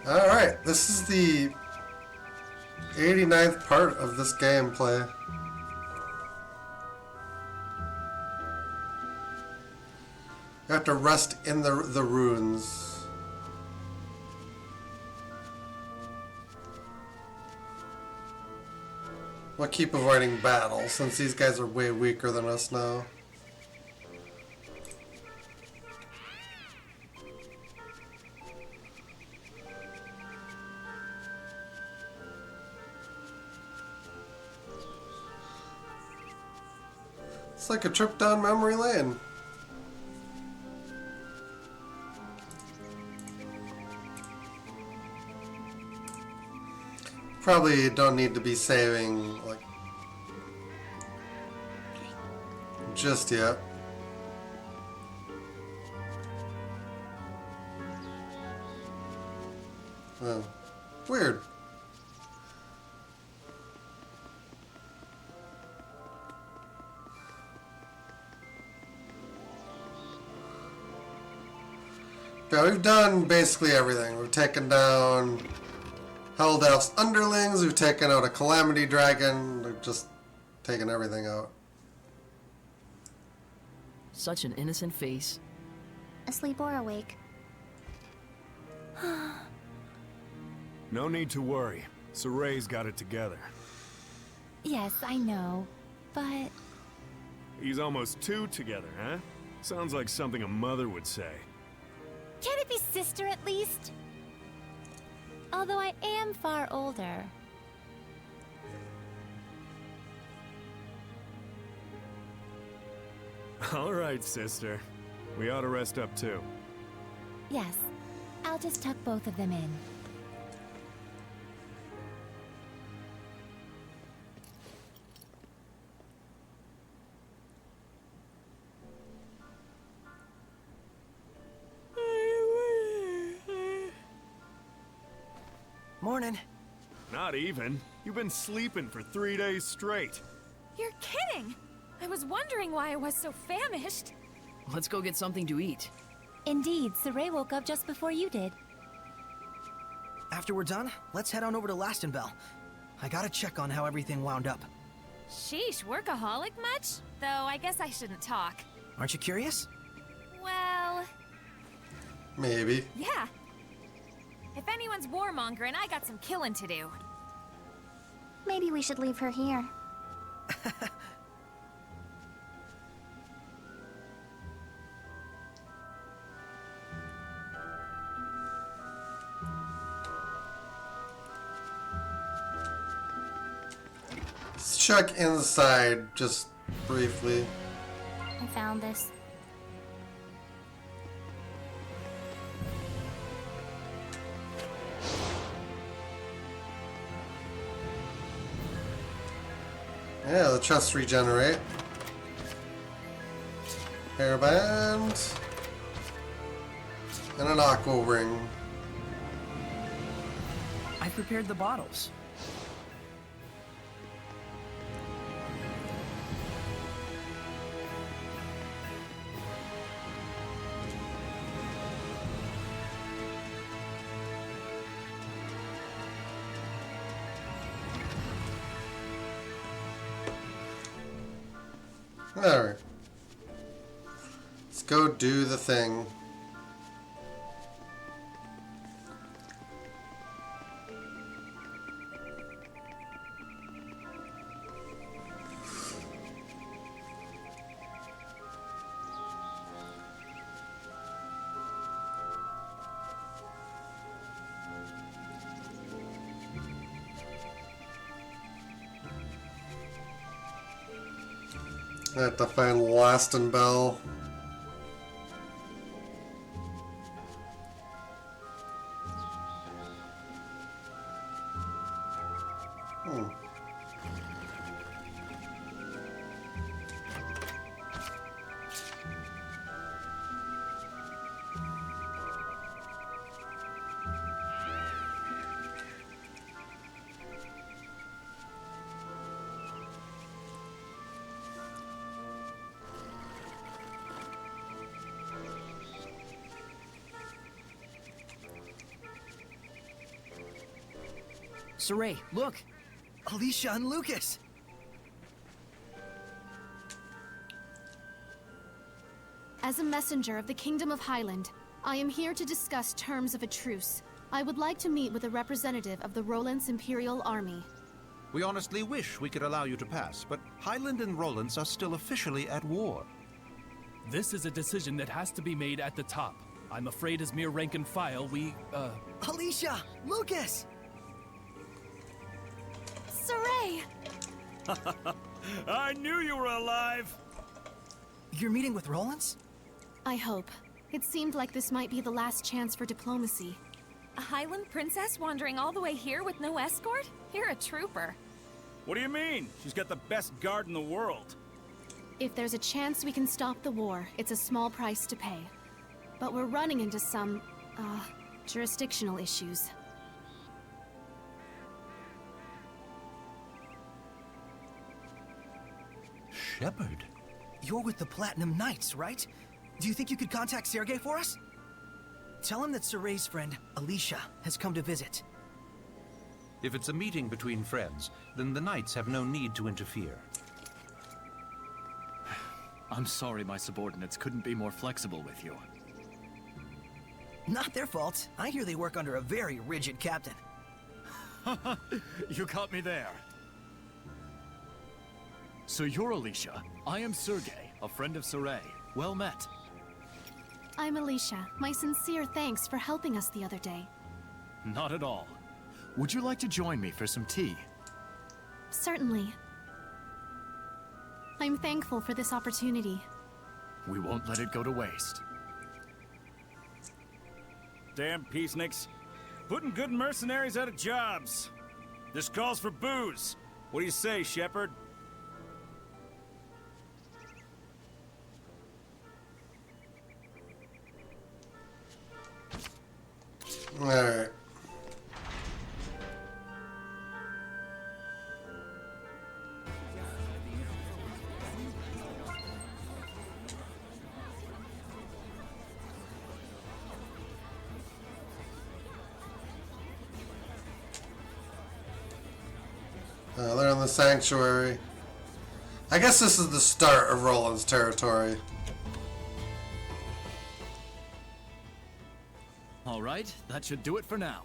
Alright, this is the 89th part of this gameplay. You have to rest in the ruins. We'll keep avoiding battle since these guys are way weaker than us now. It's like a trip down memory lane. Probably don't need to be saving like just yet. Oh, weird. Yeah, we've done basically everything. We've taken down Hell Elf's underlings, we've taken out a Calamity Dragon, we've just taken everything out. Such an innocent face. Asleep or awake? No need to worry. Saray's got it together. Yes, I know, but... He's almost 2 together, huh? Sounds like something a mother would say. Can't it be sister at least? Although I am far older. All right, sister. We ought to rest up too. Yes, I'll just tuck both of them in. Morning. Not even. You've been sleeping for 3 days straight. You're kidding! I was wondering why I was so famished. Let's go get something to eat. Indeed, Saray woke up just before you did. After we're done, let's head on over to Lastenbell. I gotta check on how everything wound up. Sheesh, workaholic much? Though I guess I shouldn't talk. Aren't you curious? Well, Maybe. yeah. If anyone's warmongering, I got some killing to do. Maybe we should leave her here. Let's check inside just briefly. I found this. Yeah, the chests regenerate. Hairband. And an aqua ring. I prepared the bottles. Alright. Let's go do the thing. I have to find Lastenbell. Saray, look! Alicia and Lucas! As a messenger of the Kingdom of Highland, I am here to discuss terms of a truce. I would like to meet with a representative of the Roland's Imperial Army. We honestly wish we could allow you to pass, but Highland and Roland's are still officially at war. This is a decision that has to be made at the top. I'm afraid as mere rank and file, Alicia! Lucas! Saray! I knew you were alive! You're meeting with Roland's? I hope. It seemed like this might be the last chance for diplomacy. A Highland princess wandering all the way here with no escort? You're a trooper. What do you mean? She's got the best guard in the world. If there's a chance we can stop the war, it's a small price to pay. But we're running into some, jurisdictional issues. Shepard? You're with the Platinum Knights, right? Do you think you could contact Sergei for us? Tell him that Saray's friend, Alicia, has come to visit. If it's a meeting between friends, then the Knights have no need to interfere. I'm sorry my subordinates couldn't be more flexible with you. Not their fault. I hear they work under a very rigid captain. You caught me there. So you're Alicia. I am Sergei, a friend of Saray. Well met. I'm Alicia. My sincere thanks for helping us the other day. Not at all. Would you like to join me for some tea? Certainly. I'm thankful for this opportunity. We won't let it go to waste. Damn peaceniks. Putting good mercenaries out of jobs. This calls for booze. What do you say, Shepard? Alright. They're in the sanctuary. I guess this is the start of Roland's territory. All right, that should do it for now.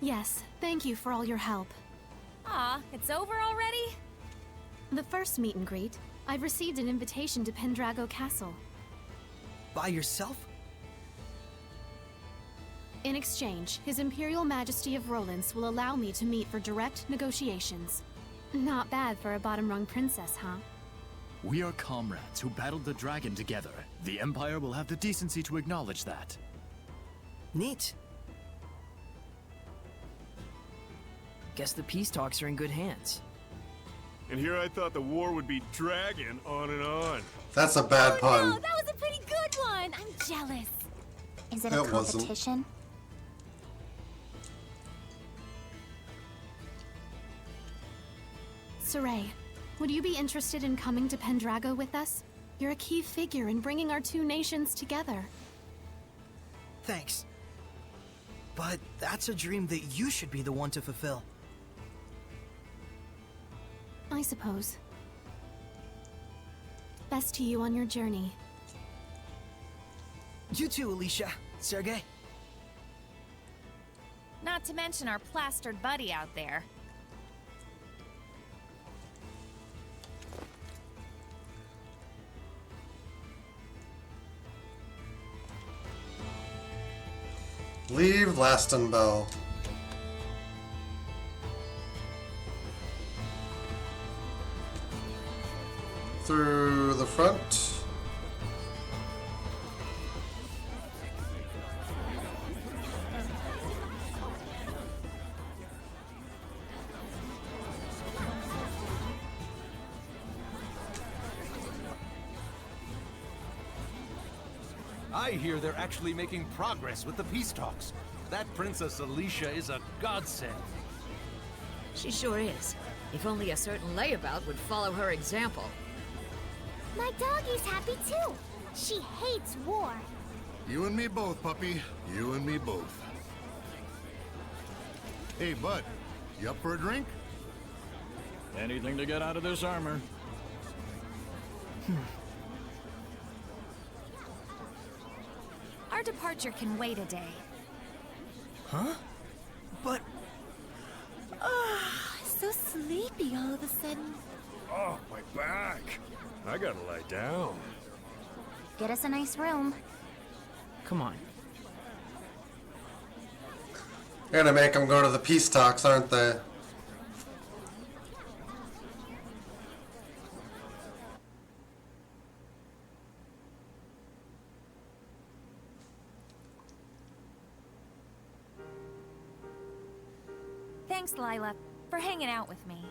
Yes, thank you for all your help. Aw, it's over already? The first meet and greet, I've received an invitation to Pendrago Castle. By yourself? In exchange, His Imperial Majesty of Roland's will allow me to meet for direct negotiations. Not bad for a bottom-rung princess, huh? We are comrades who battled the dragon together. The Empire will have the decency to acknowledge that. Neat. Guess the peace talks are in good hands. And here I thought the war would be dragging on and on. That's a bad pun. No, that was a pretty good one! I'm jealous. Is it It a wasn't. competition? Saray, would you be interested in coming to Pendrago with us? You're a key figure in bringing our two nations together. Thanks. But that's a dream that you should be the one to fulfill. I suppose. Best to you on your journey. You too, Alicia. Sergei. Not to mention our plastered buddy out there. Leave Lastenbell. Through the front. I hear they're actually making progress with the peace talks. That Princess Alicia is a godsend. She sure is. If only a certain layabout would follow her example. My doggie's happy too. She hates war. You and me both, puppy. You and me both. Hey, bud. You up for a drink? Anything to get out of this armor. Our departure can wait a day. Huh? But... So sleepy all of a sudden. Oh, my back. I gotta lie down. Get us a nice room. Come on. They're gonna make them go to the peace talks, aren't they? Thanks, Lila, for hanging out with me.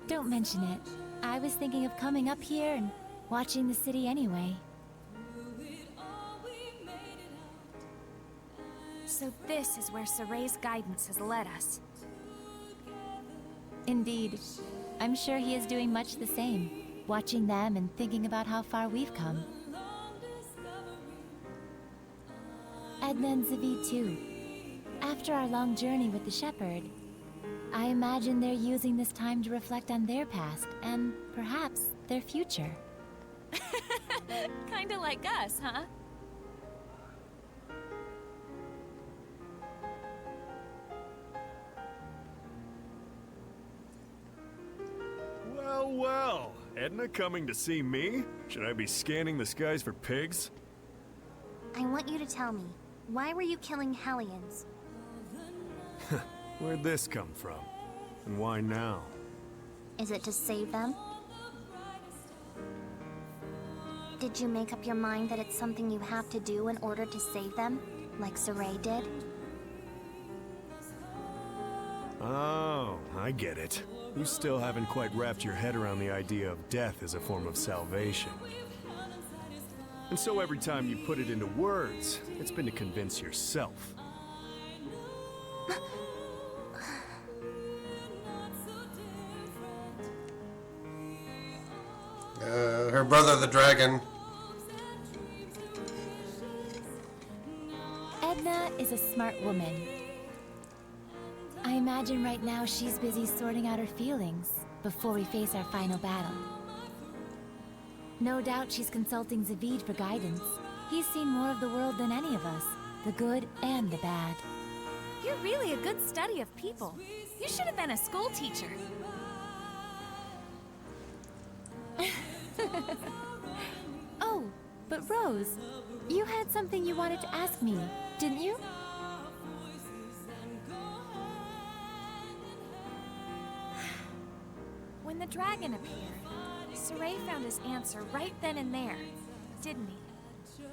Don't mention it. I was thinking of coming up here and watching the city anyway. So this is where Soray's guidance has led us. Indeed. I'm sure he is doing much the same, watching them and thinking about how far we've come. Edna and Zavid too. After our long journey with the Shepherd, I imagine they're using this time to reflect on their past and perhaps their future. Kinda like us, huh? Well, well. Edna coming to see me? Should I be scanning the skies for pigs? I want you to tell me, why were you killing Hellions? Where'd this come from? And why now? Is it to save them? Did you make up your mind that it's something you have to do in order to save them, like Saray did? Oh, I get it. You still haven't quite wrapped your head around the idea of death as a form of salvation. And so every time you put it into words, it's been to convince yourself. Her brother, the dragon. Edna is a smart woman. I imagine right now she's busy sorting out her feelings before we face our final battle. No doubt she's consulting Zavid for guidance. He's seen more of the world than any of us, the good and the bad. You're really a good study of people. You should have been a school teacher. Oh, but Rose, you had something you wanted to ask me, didn't you? When the dragon appeared, Saray found his answer right then and there, didn't he?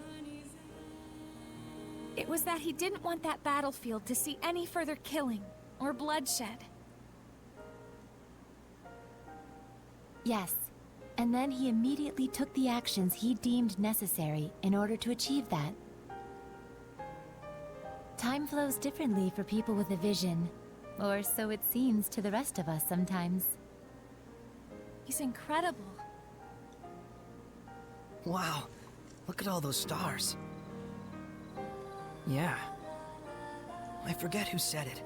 It was that he didn't want that battlefield to see any further killing or bloodshed. Yes. And then he immediately took the actions he deemed necessary in order to achieve that. Time flows differently for people with a vision, or so it seems to the rest of us sometimes. He's incredible. Wow, look at all those stars. Yeah. I forget who said it,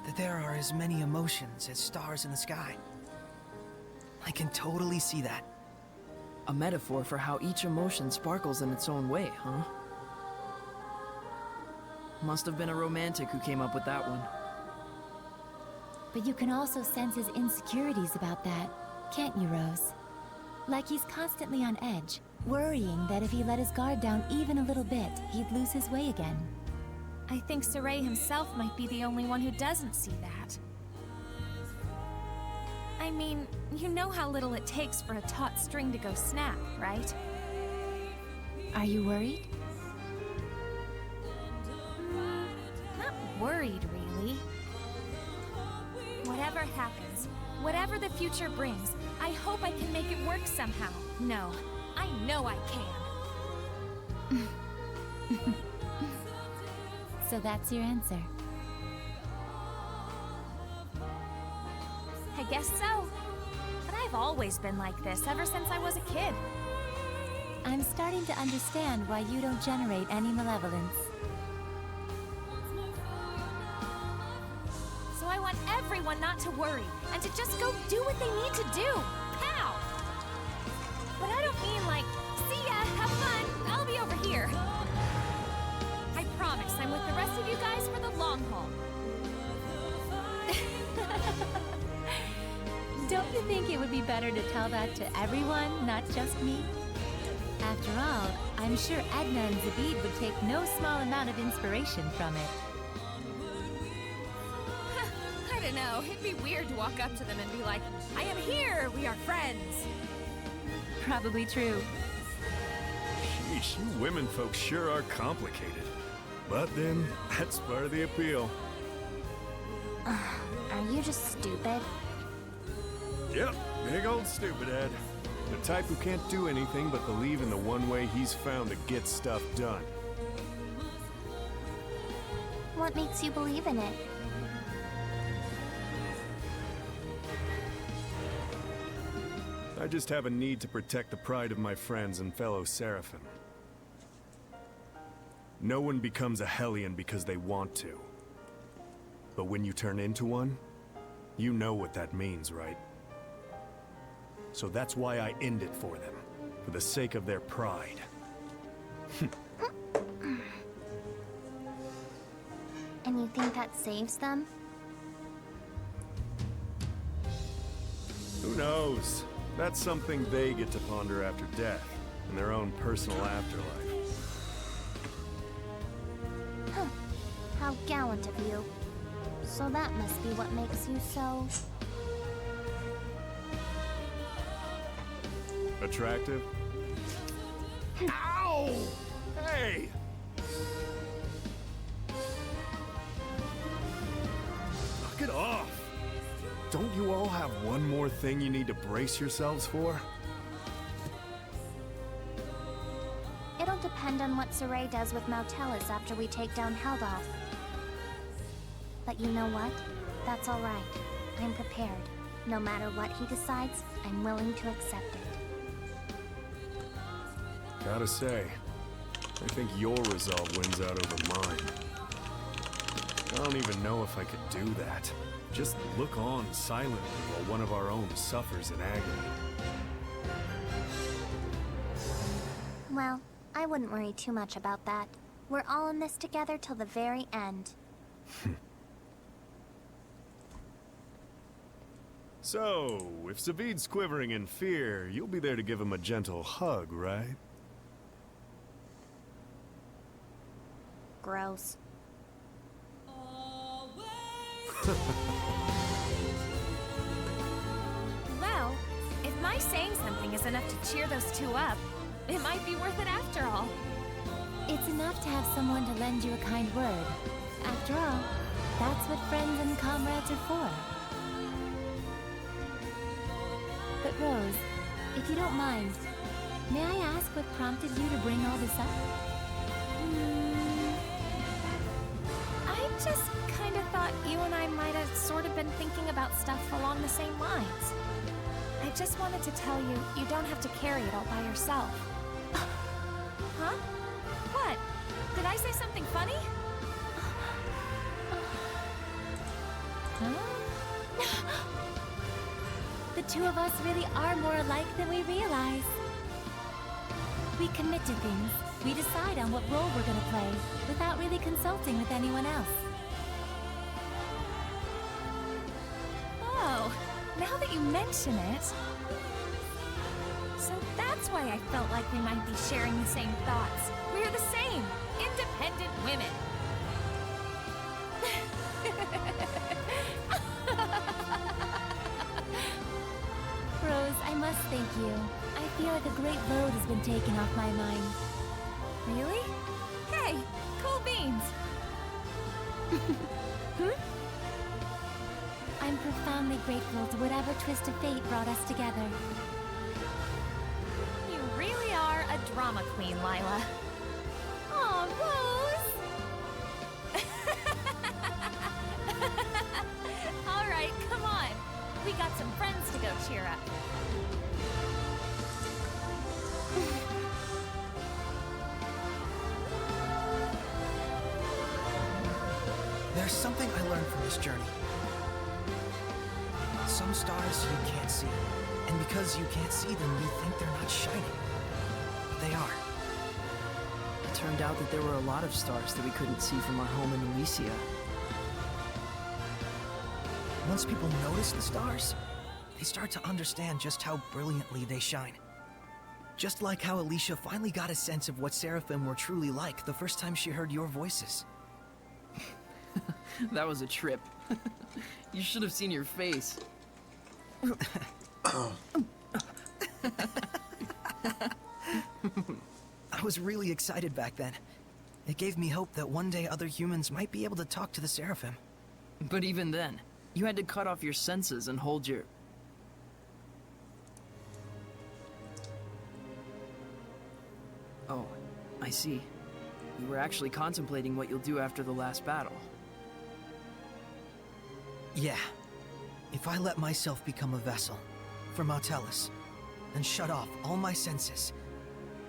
that there are as many emotions as stars in the sky. I can totally see that. A metaphor for how each emotion sparkles in its own way, huh? Must have been a romantic who came up with that one. But you can also sense his insecurities about that, can't you, Rose? Like he's constantly on edge, worrying that if he let his guard down even a little bit, he'd lose his way again. I think Saray himself might be the only one who doesn't see that. I mean, you know how little it takes for a taut string to go snap, right? Are you worried? Not worried, really. Whatever happens, whatever the future brings, I hope I can make it work somehow. No, I know I can. So that's your answer. I guess so. But I've always been like this ever since I was a kid. I'm starting to understand why you don't generate any malevolence. So I I want everyone not to worry, and to just go do what they need to do. Pow! But I don't mean like, see ya, have fun, I'll be over here. I promise I'm with the rest of you guys for the long haul. Don't you think it would be better to tell that to everyone, not just me? After all, I'm sure Edna and Zabid would take no small amount of inspiration from it. I don't know, it'd be weird to walk up to them and be like, I am here, we are friends. Probably true. Sheesh, you women folks sure are complicated. But then, that's part of the appeal. Are you just stupid? Yep, big old stupid head. The type who can't do anything but believe in the one way he's found to get stuff done. What makes you believe in it? I just have a need to protect the pride of my friends and fellow Seraphim. No one becomes a Hellion because they want to. But when you turn into one, you know what that means, right? So that's why I end it for them, for the sake of their pride. And you think that saves them? Who knows? That's something they get to ponder after death, in their own personal afterlife. Huh. How gallant of you. So that must be what makes you so... Attractive? Ow! Hey! Knock it off! Don't you all have one more thing you need to brace yourselves for? It'll depend on what Saray does with Mautelis after we take down Heldoth. But you know what? That's alright. I'm prepared. No matter what he decides, I'm willing to accept it. Gotta say, I think your resolve wins out over mine. I don't even know if I could do that. Just look on silently while one of our own suffers in agony. Well, I wouldn't worry too much about that. We're all in this together till the very end. So, if Zavid's quivering in fear, you'll be there to give him a gentle hug, right? Gross. Well, if my saying something is enough to cheer those two up, it might be worth it after all. It's enough to have someone to lend you a kind word. After all, that's what friends and comrades are for. But Rose, if you don't mind, may I ask what prompted you to bring all this up? I just kind of thought you and I might have sort of been thinking about stuff along the same lines. I just wanted to tell you, you don't have to carry it all by yourself. Huh? What? Did I say something funny? The two of us really are more alike than we realize. We commit to things. We decide on what role we're gonna play, without really consulting with anyone else. Oh, now that you mention it... So that's why I felt like we might be sharing the same thoughts. We're the same, independent women. Rose, I must thank you. I feel like a great load has been taken off my mind. Really? Hey, cool beans. I'm profoundly grateful to whatever twist of fate brought us together. You really are a drama queen, Lila. Aw, Rose! All right, come on. We got some friends to go cheer up. There's something I learned from this journey. some stars you can't see. And because you can't see them, you think they're not shining. But they are. It turned out that there were a lot of stars that we couldn't see from our home in Elysia. Once people notice the stars, they start to understand just how brilliantly they shine. Just like how Alicia finally got a sense of what Seraphim were truly like the first time she heard your voices. That was a trip. You should have seen your face. I was really excited back then. It gave me hope that one day other humans might be able to talk to the Seraphim. But even then, you had to cut off your senses and hold your... Oh, I see. You were actually contemplating what you'll do after the last battle. Yeah. If I let myself become a vessel for Mautellus and shut off all my senses,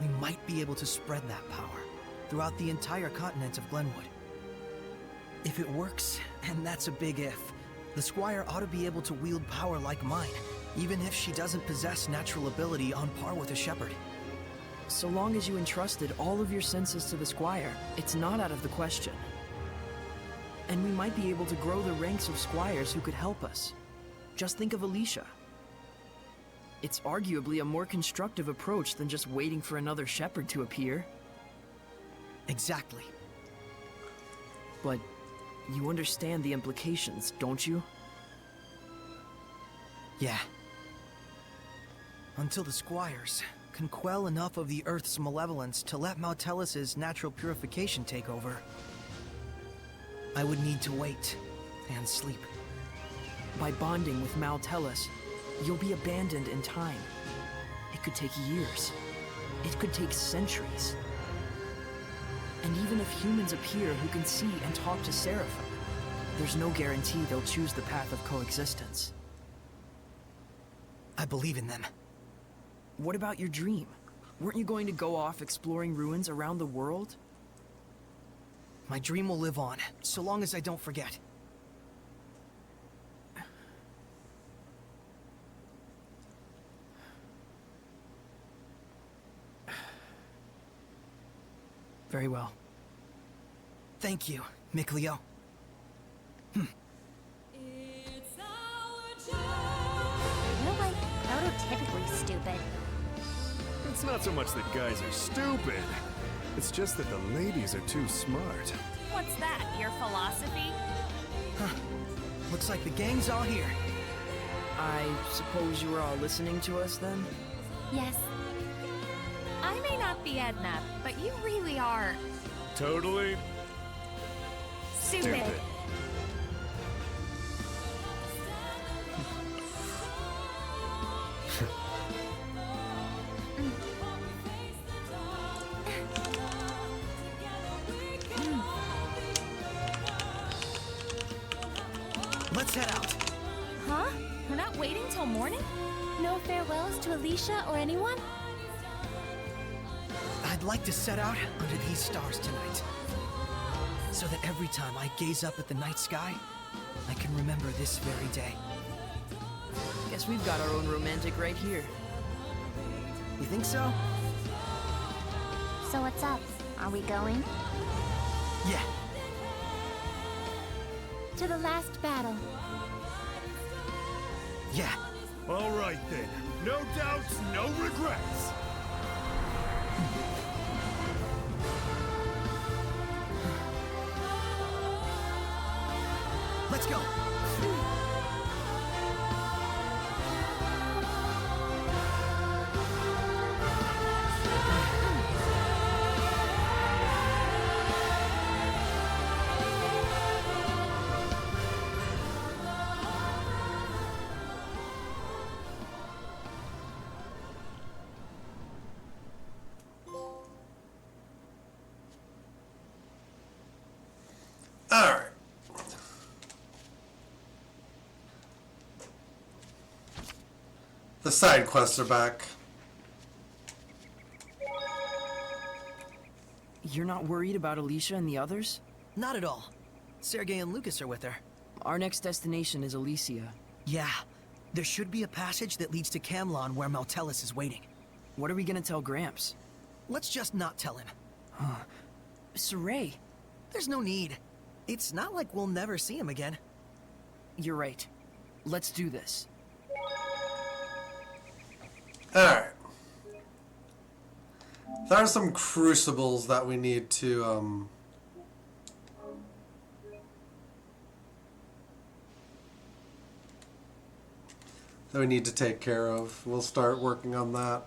we might be able to spread that power throughout the entire continent of Glenwood. If it works, and that's a big if, the Squire ought to be able to wield power like mine, even if she doesn't possess natural ability on par with a shepherd. So long as you entrusted all of your senses to the Squire, it's not out of the question. And we might be able to grow the ranks of squires who could help us. Just think of Alicia. It's arguably a more constructive approach than just waiting for another shepherd to appear. Exactly. But you understand the implications, don't you? Yeah. Until the Squires can quell enough of the Earth's malevolence to let Mautellus's natural purification take over, I would need to wait and sleep. By bonding with Mautellus, you'll be abandoned in time. It could take years. It could take centuries. And even if humans appear who can see and talk to Seraphim, there's no guarantee they'll choose the path of coexistence. I believe in them. What about your dream? Weren't you going to go off exploring ruins around the world? My dream will live on, so long as I don't forget. Very well. Thank you, Mikleo. You're like prototypically stupid. It's not so much that guys are stupid. It's just that the ladies are too smart. What's that, your philosophy? Huh. Looks like the gang's all here. I suppose you were all listening to us then? Yes. I may not be Edna, but you really are... Totally stupid. Let's head out. Huh? We're not waiting till morning? No farewells to Alicia or anyone? I'd like to set out under these stars tonight, so that every time I gaze up at the night sky, I can remember this very day. Guess we've got our own romantic right here. You think so? So what's up? Are we going? Yeah. To the last battle. Yeah. All right then. No doubts, no regrets. Let's go. Alright. The side quests are back. You're not worried about Alicia and the others? Not at all. Sergei and Lucas are with her. Our next destination is Elysia. Yeah, There should be a passage that leads to Camlon where Maltellus is waiting. What are we gonna tell Gramps? Let's just not tell him. Saray, There's no need. It's not like we'll never see him again. you're right. Let's do this. Alright. There are some crucibles that we need to, that we need to take care of. We'll start working on that.